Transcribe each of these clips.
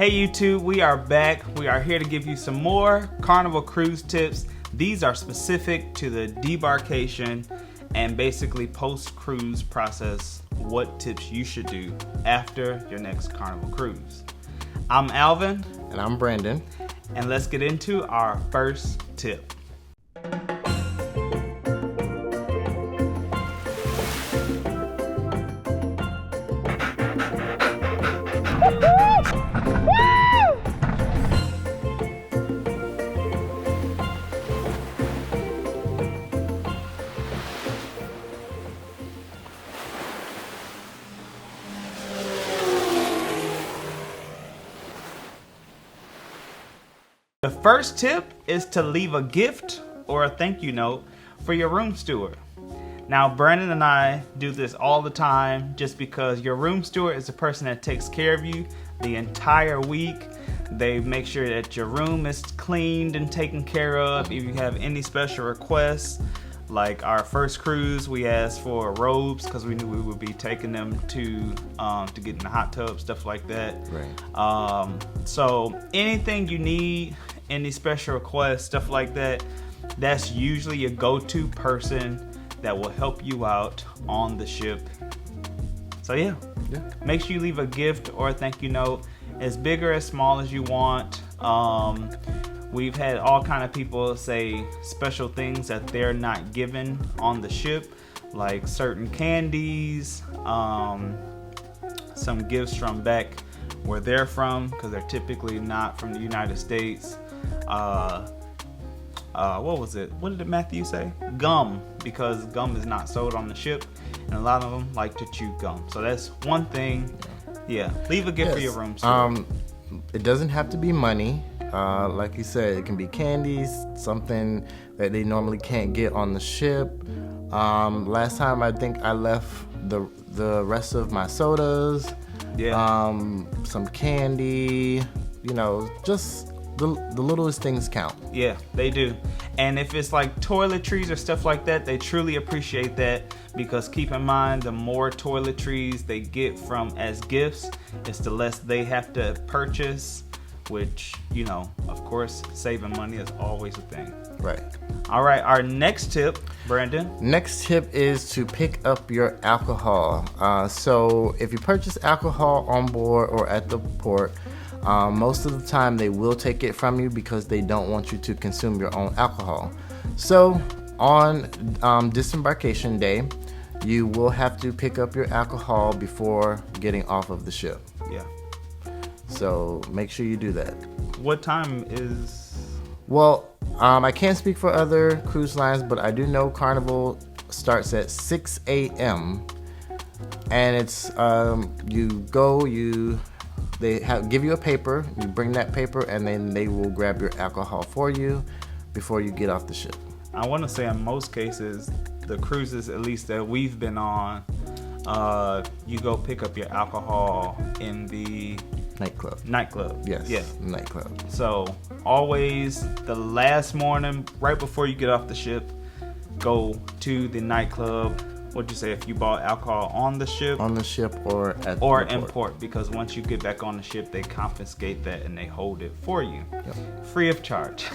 Hey YouTube, we are back. We are here to give you some more Carnival Cruise tips. These are specific to the debarkation and basically post-cruise process, what tips you should do after your next Carnival Cruise. I'm Alvin. And I'm Brandon. And let's get into our first tip. The first tip is to leave a gift or a thank you note for your room steward. Now, Brandon and I do this all the time just because your room steward is the person that takes care of you the entire week. They make sure that your room is cleaned and taken care of. If you have any special requests, like our first cruise, we asked for robes because we knew we would be taking them to get in the hot tub, stuff like that. Right. So anything you need, any special requests, stuff like that, that's usually a go-to person that will help you out on the ship. So yeah, make sure you leave a gift or a thank you note, as big or as small as you want. We've had all kind of people say special things that they're not given on the ship, like certain candies, some gifts from back where they're from, because they're typically not from the United States. What was it? What did Matthew say? Gum, because gum is not sold on the ship, and a lot of them like to chew gum. So that's one thing. Yeah, leave a gift for your room steward. It doesn't have to be money. Like you said, it can be candies, something that they normally can't get on the ship. Last time I think I left the rest of my sodas. Yeah. Some candy. Just the littlest things count. Yeah, they do. And if it's like toiletries or stuff like that, they truly appreciate that, because keep in mind, the more toiletries they get from as gifts, it's the less they have to purchase, which, of course, saving money is always a thing. Right. All right, our next tip, Brandon. Next tip is to pick up your alcohol. So if you purchase alcohol on board or at the port, most of the time they will take it from you because they don't want you to consume your own alcohol. So on disembarkation day, you will have to pick up your alcohol before getting off of the ship. Yeah. So make sure you do that. What time is... Well, I can't speak for other cruise lines, but I do know Carnival starts at 6 a.m. And it's, they give you a paper, you bring that paper, and then they will grab your alcohol for you before you get off the ship. I want to say in most cases, the cruises at least that we've been on, you go pick up your alcohol in the nightclub. Yes. Yeah. Nightclub. So always the last morning, right before you get off the ship, go to the nightclub. What'd you say, if you bought alcohol on the ship? On the ship or at the or port. import, because once you get back on the ship, they confiscate that and they hold it for you. Yep. Free of charge.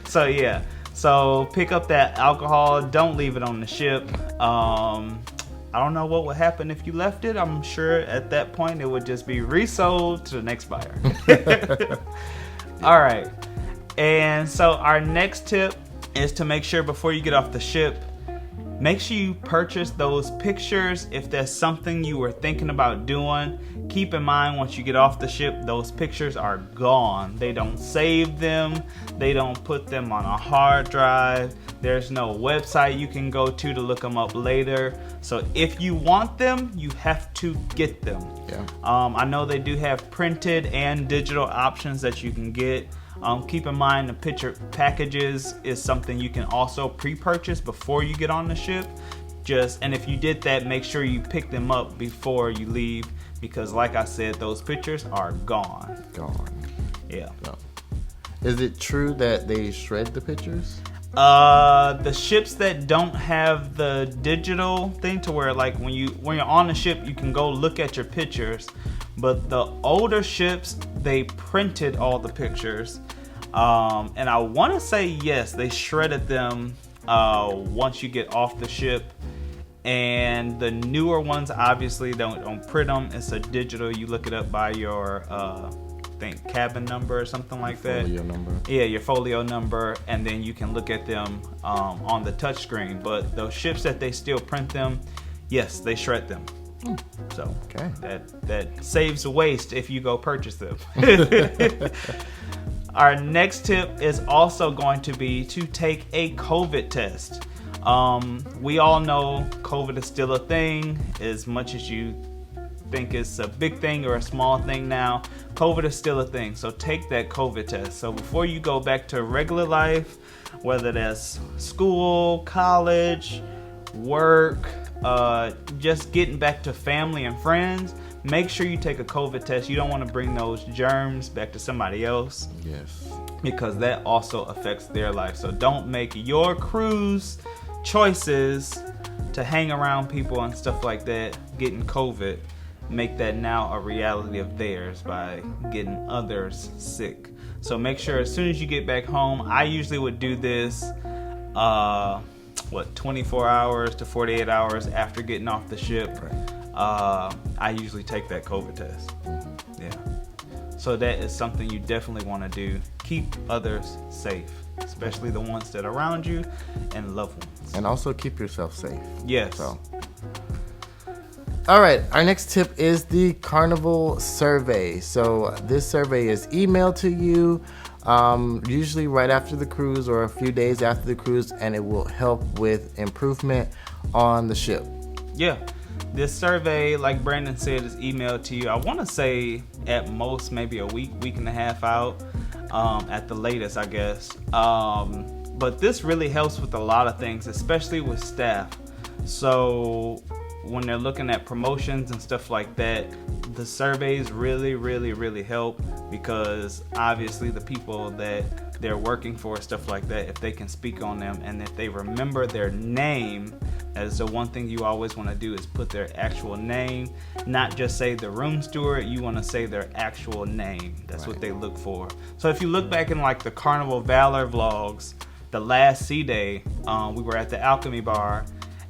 So yeah. So pick up that alcohol. Don't leave it on the ship. I don't know what would happen if you left it. I'm sure at that point it would just be resold to the next buyer. All right. And so our next tip is to make sure before you get off the ship, make sure you purchase those pictures if that's something you were thinking about doing. Keep in mind, once you get off the ship, those pictures are gone. They don't save them. They don't put them on a hard drive. There's no website you can go to look them up later. So if you want them, you have to get them. Yeah. I know they do have printed and digital options that you can get. Keep in mind, the picture packages is something you can also pre-purchase before you get on the ship. And if you did that, make sure you pick them up before you leave, because like I said, those pictures are gone. Yeah. No. Is it true that they shred the pictures? The ships that don't have the digital thing to where, like, when you're on the ship, you can go look at your pictures. But the older ships, they printed all the pictures. And I want to say, yes, they shredded them once you get off the ship. And the newer ones obviously don't print them. It's a digital. You look it up by your cabin number or something like that. Folio number. Yeah, your folio number, and then you can look at them on the touchscreen. But those ships that they still print them, yes, they shred them. So okay. that saves waste if you go purchase them. Our next tip is also going to be to take a COVID test. We all know COVID is still a thing. As much as you think it's a big thing or a small thing now, COVID is still a thing. So take that COVID test. So before you go back to regular life, whether that's school, college, work, just getting back to family and friends, make sure you take a COVID test. You don't want to bring those germs back to somebody else. Yes. Because that also affects their life. So don't make your cruise choices to hang around people and stuff like that getting COVID. Make that now a reality of theirs by getting others sick. So make sure as soon as you get back home, I usually would do this 24 hours to 48 hours after getting off the ship. I usually take that COVID test. Yeah. So that is something you definitely want to do. Keep others safe, especially the ones that are around you and loved ones. And also keep yourself safe. Yes. So. All right, our next tip is the Carnival Survey. So this survey is emailed to you usually right after the cruise or a few days after the cruise, and it will help with improvement on the ship. Yeah, this survey, like Brandon said, is emailed to you. I want to say at most maybe a week and a half out, at the latest, I guess. But this really helps with a lot of things, especially with staff. So when they're looking at promotions and stuff like that, the surveys really help, because obviously the people that they're working for, stuff like that, if they can speak on them and if they remember their name, that is the one thing you always want to do, is put their actual name, not just say the room steward. You want to say their actual name. That's what they look for. So if you look back in like the Carnival Valor vlogs, the last sea day, we were at the Alchemy Bar,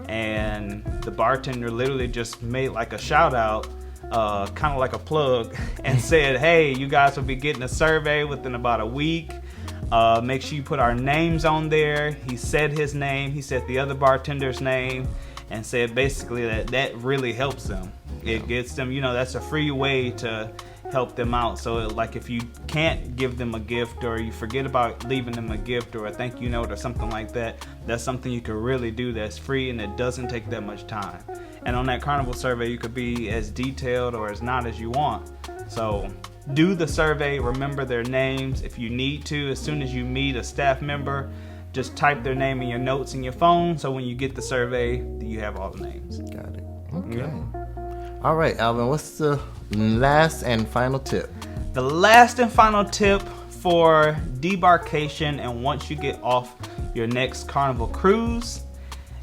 and the bartender literally just made like a shout out, kind of like a plug, and said, hey, you guys will be getting a survey within about a week. Make sure you put our names on there. He said his name, he said the other bartender's name, and said basically that really helps them. It gets them, that's a free way to help them out. So like if you can't give them a gift, or you forget about leaving them a gift or a thank you note or something like that, that's something you can really do that's free, and it doesn't take that much time. And on that Carnival survey, you could be as detailed or as not as you want. So do the survey, remember their names. If you need to, as soon as you meet a staff member, just type their name in your notes in your phone, so when you get the survey, you have all the names. Got it. Okay. Yeah. All right, Alvin, what's the last and final tip? The last and final tip for debarkation, and once you get off your next Carnival cruise,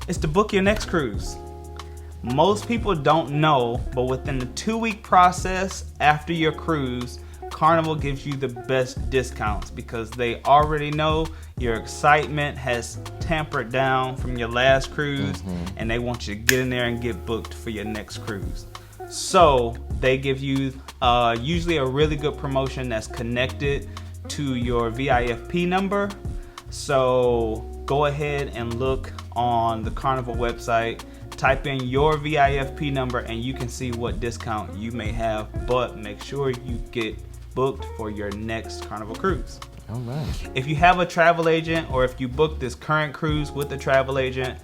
is to book your next cruise. Most people don't know, but within the 2-week process after your cruise, Carnival gives you the best discounts, because they already know your excitement has tampered down from your last cruise, and they want you to get in there and get booked for your next cruise. So they give you usually a really good promotion that's connected to your VIFP number. So go ahead and look on the Carnival website, type in your VIFP number, and you can see what discount you may have. But make sure you get booked for your next Carnival cruise. All right. If you have a travel agent, or if you book this current cruise with a travel agent,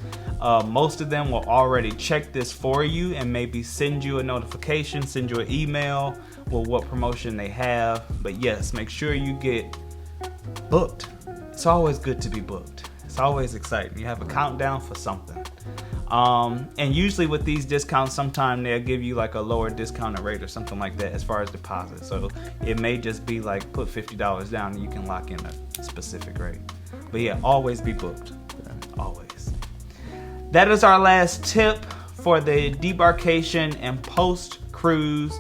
most of them will already check this for you and maybe send you a notification, send you an email with what promotion they have. But yes, make sure you get booked. It's always good to be booked. It's always exciting. You have a countdown for something. And usually with these discounts, sometimes they'll give you like a lower discounted rate or something like that as far as deposit. So it may just be like put $50 down and you can lock in a specific rate. But yeah, always be booked. Always. That is our last tip for the debarkation and post-cruise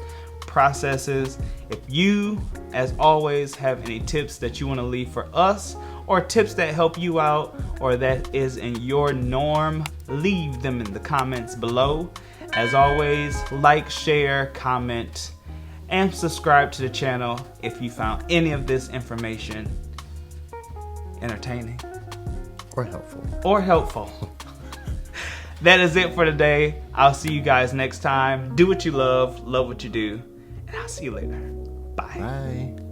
processes. If you, as always, have any tips that you want to leave for us, or tips that help you out, or that is in your norm, leave them in the comments below. As always, like, share, comment, and subscribe to the channel if you found any of this information entertaining or helpful. That is it for today. I'll see you guys next time. Do what you love what you do, and I'll see you later. Bye. Bye.